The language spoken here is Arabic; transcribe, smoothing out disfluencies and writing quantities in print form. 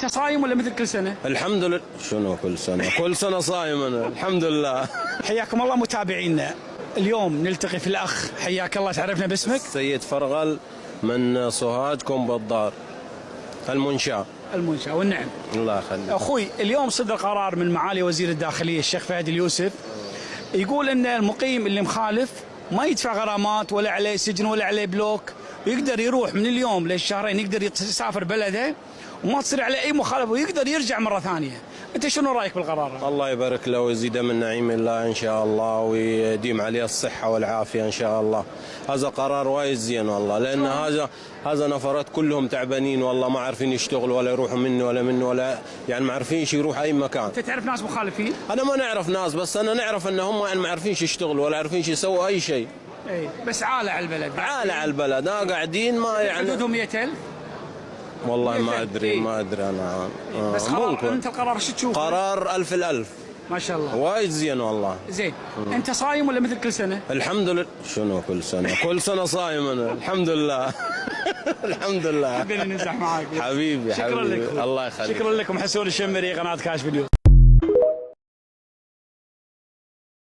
انت صايم ولا مثل كل سنه؟ الحمد لله. شنو كل سنة؟ كل سنة صايم أنا الحمد لله. حياكم الله متابعينا. اليوم نلتقي في الاخ، حياك الله، تعرفنا باسمك؟ سيد فرغل من سوهاج كوم بالدار المنشاة. المنشأ والنعم. الله يخليك. اخوي، اليوم صدر قرار من معالي وزير الداخليه الشيخ فهد اليوسف، يقول ان المقيم اللي مخالف ما يدفع غرامات ولا عليه سجن ولا عليه بلوك، ويقدر يروح من اليوم للشهرين، يقدر يسافر بلده وما تصير عليه اي مخالفه، ويقدر يرجع مره ثانيه. انت شنو رايك بالقرار؟ الله يبارك له ويزيد من نعيم الله ان شاء الله، ويديم عليه الصحه والعافيه ان شاء الله. هذا قرار وايد زين والله، لان هذا نفرات كلهم تعبانين والله، ما عارفين يشتغلوا ولا يروحوا منه ولا منه ولا يعني ما عارفين يروح اي مكان. انت تعرف ناس مخالفين؟ انا ما نعرف ناس، بس انا نعرف ان هم يعني ما عارفين يشتغلوا ولا عارفين يسووا اي شيء. اي بس عالة على البلد، عالة على البلد قاعدين ما يعني حدودهم 100,000. والله ما ادري ما ادري انا. بس قرار ممكن. انت القرار شو تشوف؟ قرار ألف الألف. ما شاء الله وايد زين والله. زين. انت صايم ولا مثل كل سنه؟ الحمد لله. شنو كل سنة؟ كل سنة صايم أنا الحمد لله. الحمد لله. حبينا نمزح معاك حبيبي شكرا لك. الله يخليك. شكرا لكم. حسون الشمري، قناه كاشف اليوم.